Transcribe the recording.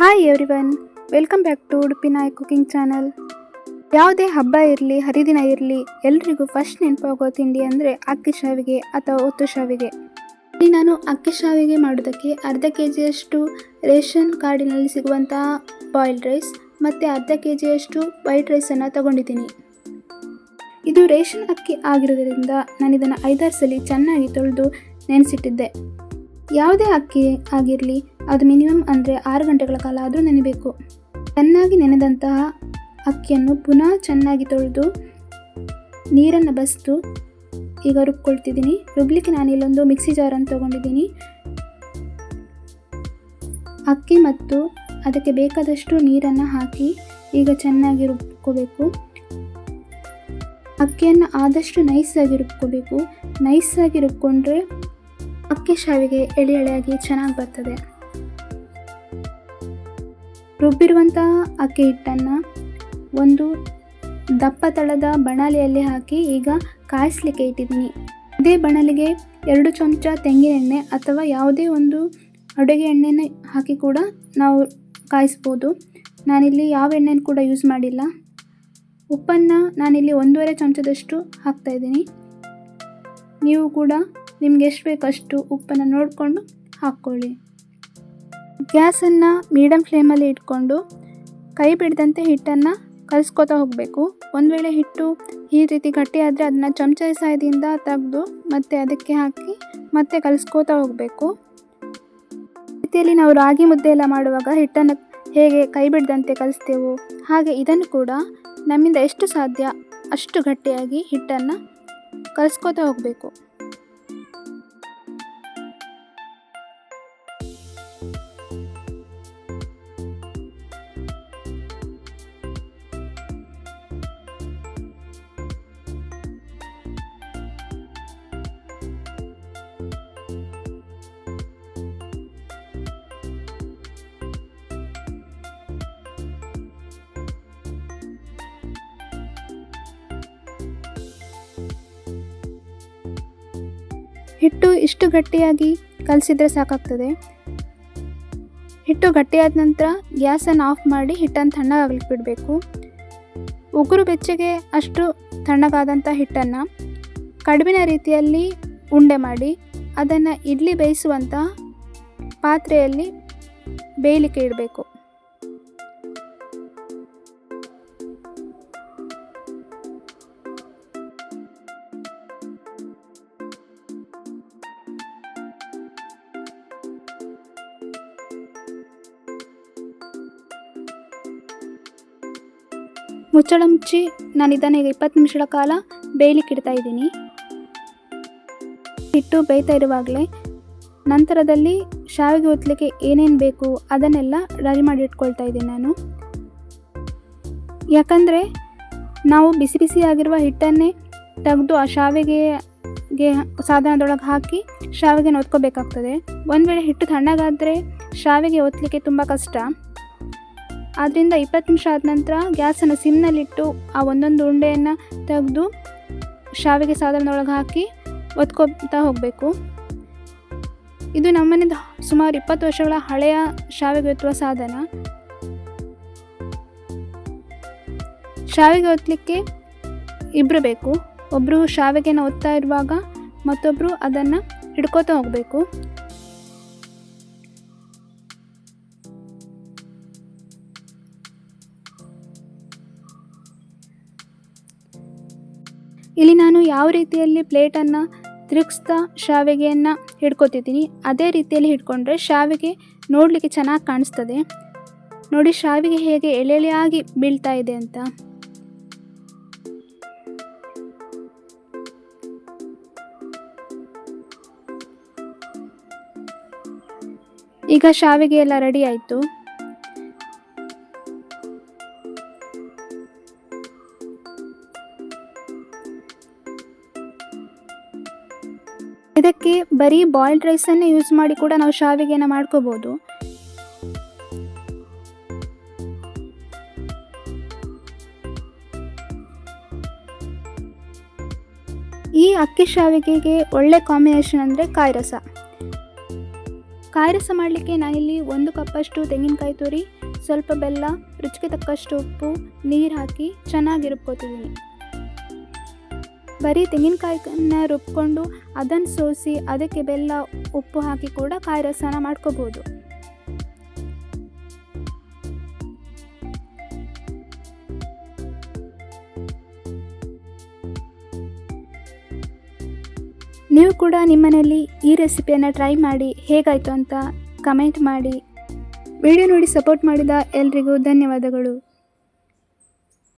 Hi everyone, welcome back to Udupi Nayak cooking channel. ಯಾವುದೇ ಹಬ್ಬ ಇರಲಿ ಹರಿದಿನ ಇರಲಿ ಎಲ್ರಿಗೂ ಫಸ್ಟ್ ನೆನಪಾಗೋ ತಿಂಡಿ ಅಂದರೆ ಅಕ್ಕಿ ಶಾವಿಗೆ ಅಥವಾ ಒತ್ತು ಶಾವಿಗೆ. ಇಲ್ಲಿ ನಾನು ಅಕ್ಕಿ ಶಾವಿಗೆ ಮಾಡೋದಕ್ಕೆ ಅರ್ಧ ಕೆಜಿಯಷ್ಟು ರೇಷನ್ ಕಾರ್ಡಿನಲ್ಲಿ ಸಿಗುವಂತಹ ಬಾಯ್ಲ್ಡ್ ರೈಸ್ ಮತ್ತು ಅರ್ಧ ಕೆಜಿಯಷ್ಟು ವೈಟ್ ರೈಸನ್ನು ತಗೊಂಡಿದ್ದೀನಿ. ಇದು ರೇಷನ್ ಅಕ್ಕಿ ಆಗಿರೋದ್ರಿಂದ ನಾನು ಇದನ್ನು 5-6 ಸಲ ಚೆನ್ನಾಗಿ ತೊಳೆದು ನೆನೆಸಿಟ್ಟಿದ್ದೆ. ಯಾವುದೇ ಅಕ್ಕಿ ಆಗಿರಲಿ ಅದು ಮಿನಿಮಮ್ ಅಂದರೆ 6 ಗಂಟೆಗಳ ಕಾಲ ಆದರೂ ನೆನೆಬೇಕು. ಚೆನ್ನಾಗಿ ನೆನೆದಂತಹ ಅಕ್ಕಿಯನ್ನು ಪುನಃ ಚೆನ್ನಾಗಿ ತೊಳೆದು ನೀರನ್ನು ಬಸಿದು ಈಗ ರುಬ್ಕೊಳ್ತಿದ್ದೀನಿ. ರುಬ್ಲಿಕ್ಕೆ ನಾನು ಇಲ್ಲೊಂದು ಮಿಕ್ಸಿ ಜಾರನ್ನು ತೊಗೊಂಡಿದ್ದೀನಿ. ಅಕ್ಕಿ ಮತ್ತು ಅದಕ್ಕೆ ಬೇಕಾದಷ್ಟು ನೀರನ್ನು ಹಾಕಿ ಈಗ ಚೆನ್ನಾಗಿ ರುಬ್ಕೋಬೇಕು. ಅಕ್ಕಿಯನ್ನು ಆದಷ್ಟು ನೈಸಾಗಿ ರುಬ್ಕೋಬೇಕು. ನೈಸಾಗಿ ರುಬ್ಕೊಂಡ್ರೆ ಅಕ್ಕಿ ಶಾವಿಗೆ ಎಳೆ ಎಳೆಯಾಗಿ ಚೆನ್ನಾಗಿ ಬರ್ತದೆ. ರುಬ್ಬಿರುವಂತಹ ಅಕ್ಕಿ ಹಿಟ್ಟನ್ನು ಒಂದು ದಪ್ಪ ತಳದ ಬಣಲೆಯಲ್ಲಿ ಹಾಕಿ ಈಗ ಕಾಯಿಸಲಿಕ್ಕೆ ಇಟ್ಟಿದ್ದೀನಿ. ಇದೇ ಬಣಲೆಗೆ 2 ಚಮಚ ತೆಂಗಿನ ಎಣ್ಣೆ ಅಥವಾ ಯಾವುದೇ ಒಂದು ಅಡುಗೆ ಎಣ್ಣೆನ ಹಾಕಿ ಕೂಡ ನಾವು ಕಾಯಿಸ್ಬೋದು. ನಾನಿಲ್ಲಿ ಯಾವ ಎಣ್ಣೆನ ಕೂಡ ಯೂಸ್ ಮಾಡಿಲ್ಲ. ಉಪ್ಪನ್ನು ನಾನಿಲ್ಲಿ 1.5 ಚಮಚದಷ್ಟು ಹಾಕ್ತಾಯಿದ್ದೀನಿ. ನೀವು ಕೂಡ ನಿಮ್ಗೆ ಎಷ್ಟು ಬೇಕಷ್ಟು ಉಪ್ಪನ್ನು ನೋಡಿಕೊಂಡು ಹಾಕ್ಕೊಳ್ಳಿ. ಗ್ಯಾಸನ್ನು ಮೀಡಿಯಮ್ ಫ್ಲೇಮಲ್ಲಿ ಇಟ್ಕೊಂಡು ಕೈ ಬಿಡದಂತೆ ಹಿಟ್ಟನ್ನು ಕಲಿಸ್ಕೊತಾ ಹೋಗಬೇಕು. ಒಂದು ವೇಳೆ ಹಿಟ್ಟು ಈ ರೀತಿ ಗಟ್ಟಿಯಾದರೆ ಅದನ್ನು ಚಮಚದ ಸಹಾಯದಿಂದ ತೆಗೆದು ಮತ್ತೆ ಅದಕ್ಕೆ ಹಾಕಿ ಮತ್ತೆ ಕಲಿಸ್ಕೋತಾ ಹೋಗಬೇಕು. ರೀತಿಯಲ್ಲಿ ನಾವು ರಾಗಿ ಮುದ್ದೆ ಎಲ್ಲ ಮಾಡುವಾಗ ಹಿಟ್ಟನ್ನು ಹೇಗೆ ಕೈ ಬಿಡದಂತೆ ಕಲಿಸ್ತೇವೋ ಹಾಗೆ ಇದನ್ನು ಕೂಡ ನಮ್ಮಿಂದ ಎಷ್ಟು ಸಾಧ್ಯ ಅಷ್ಟು ಗಟ್ಟಿಯಾಗಿ ಹಿಟ್ಟನ್ನು ಕಲಿಸ್ಕೋತಾ ಹೋಗಬೇಕು. ಹಿಟ್ಟು ಇಷ್ಟು ಗಟ್ಟಿಯಾಗಿ ಕಲಸಿದ್ರೆ ಸಾಕಾಗ್ತದೆ. ಹಿಟ್ಟು ಗಟ್ಟಿಯಾದ ನಂತರ ಗ್ಯಾಸನ್ನು ಆಫ್ ಮಾಡಿ ಹಿಟ್ಟನ್ನು ತಣ್ಣಗಾಗಲಿಕ್ಕೆ ಬಿಡಬೇಕು. ಉಗುರು ಬೆಚ್ಚಗೆ ಅಷ್ಟು ತಣ್ಣಗಾದಂಥ ಹಿಟ್ಟನ್ನು ಕಡುಬಿನ ರೀತಿಯಲ್ಲಿ ಉಂಡೆ ಮಾಡಿ ಅದನ್ನು ಇಡ್ಲಿ ಬೇಯಿಸುವಂಥ ಪಾತ್ರೆಯಲ್ಲಿ ಬೇಯಲಿಕ್ಕೆ ಇಡಬೇಕು. ಮುಚ್ಚಳ ಮುಚ್ಚಿ ನಾನು ಇದನ್ನು ಈಗ 20 ನಿಮಿಷಗಳ ಕಾಲ ಬೇಯಲಿಕ್ಕೆ ಇಡ್ತಾ ಇದ್ದೀನಿ. ಹಿಟ್ಟು ಬೇಯ್ತಾ ಇರುವಾಗಲೇ ನಂತರದಲ್ಲಿ ಶಾವಿಗೆ ಒತ್ತಲಿಕ್ಕೆ ಏನೇನು ಬೇಕು ಅದನ್ನೆಲ್ಲ ರೆಡಿ ಮಾಡಿ ಇಟ್ಕೊಳ್ತಾ ಇದ್ದೀನಿ ನಾನು. ಯಾಕಂದರೆ ನಾವು ಬಿಸಿ ಬಿಸಿಯಾಗಿರುವ ಹಿಟ್ಟನ್ನೇ ತೆಗೆದು ಆ ಶಾವಿಗೆಗೆ ಸಾಧನದೊಳಗೆ ಹಾಕಿ ಶಾವಿಗೆನ ಒತ್ಕೋಬೇಕಾಗ್ತದೆ. ಒಂದು ವೇಳೆ ಹಿಟ್ಟು ತಣ್ಣಗಾದರೆ ಶಾವಿಗೆ ಒತ್ತಲಿಕ್ಕೆ ತುಂಬ ಕಷ್ಟ. ಆದ್ದರಿಂದ 20 ನಿಮಿಷ ಆದ ನಂತರ ಗ್ಯಾಸನ್ನು ಸಿಮ್ನಲ್ಲಿಟ್ಟು ಆ ಒಂದೊಂದು ಉಂಡೆಯನ್ನು ತೆಗೆದು ಶಾವಿಗೆ ಸಾಧನದೊಳಗೆ ಹಾಕಿ ಒತ್ಕೊತಾ ಹೋಗಬೇಕು. ಇದು ನಮ್ಮನೆಯಿಂದ ಸುಮಾರು 20 ವರ್ಷಗಳ ಹಳೆಯ ಶಾವಿಗೆ ಒತ್ತುವ ಸಾಧನ. ಶಾವಿಗೆ ಒತ್ತಲಿಕ್ಕೆ ಇಬ್ಬರು ಬೇಕು. ಒಬ್ಬರು ಶಾವಿಗೆನ ಒತ್ತಾ ಇರುವಾಗ ಮತ್ತೊಬ್ಬರು ಅದನ್ನು ಹಿಡ್ಕೋತಾ ಹೋಗಬೇಕು. ಇಲ್ಲಿ ನಾನು ಯಾವ ರೀತಿಯಲ್ಲಿ ಪ್ಲೇಟನ್ನು ತಿರುಗಿಸ್ತಾ ಶಾವಿಗೆಯನ್ನು ಹಿಡ್ಕೊತಿದ್ದೀನಿ ಅದೇ ರೀತಿಯಲ್ಲಿ ಹಿಡ್ಕೊಂಡ್ರೆ ಶಾವಿಗೆ ನೋಡಲಿಕ್ಕೆ ಚೆನ್ನಾಗಿ ಕಾಣಿಸ್ತದೆ. ನೋಡಿ ಶಾವಿಗೆ ಹೇಗೆ ಎಳೆಯಾಗಿ ಬೀಳ್ತಾ ಇದೆ ಅಂತ. ಈಗ ಶಾವಿಗೆ ಎಲ್ಲ ರೆಡಿ ಆಯಿತು. ಇದಕ್ಕೆ ಬರೀ ಬಾಯ್ಲ್ಡ್ ರೈಸನ್ನೇ ಯೂಸ್ ಮಾಡಿ ಕೂಡ ನಾವು ಶಾವಿಗೆನ ಮಾಡ್ಕೋಬೋದು. ಈ ಅಕ್ಕಿ ಶಾವಿಗೆಗೆ ಒಳ್ಳೆ ಕಾಂಬಿನೇಷನ್ ಅಂದರೆ ಕಾಯಿ ರಸ. ಕಾಯಿ ರಸ ಮಾಡಲಿಕ್ಕೆ ನಾನಿಲ್ಲಿ 1 ಕಪ್ಪಷ್ಟು ತೆಂಗಿನಕಾಯಿ ತುರಿ, ಸ್ವಲ್ಪ ಬೆಲ್ಲ, ರುಚಿಗೆ ತಕ್ಕಷ್ಟು ಉಪ್ಪು, ನೀರು ಹಾಕಿ ಚೆನ್ನಾಗಿ ರುಬ್ಕೋತಿದ್ದೀನಿ. ಬರೀ ತೆಂಗಿನಕಾಯಿನ ರುಬ್ಕೊಂಡು ಅದನ್ನು ಸೋಸಿ ಅದಕ್ಕೆ ಬೆಲ್ಲ ಉಪ್ಪು ಹಾಕಿ ಕೂಡ ಕಾಯಿ ರಸನ ಮಾಡ್ಕೋಬೋದು. ನೀವು ಕೂಡ ನಿಮ್ಮನೇಲಿ ಈ ರೆಸಿಪಿಯನ್ನು ಟ್ರೈ ಮಾಡಿ ಹೇಗಾಯಿತು ಅಂತ ಕಮೆಂಟ್ ಮಾಡಿ. ವಿಡಿಯೋ ನೋಡಿ ಸಪೋರ್ಟ್ ಮಾಡಿದ ಎಲ್ರಿಗೂ ಧನ್ಯವಾದಗಳು.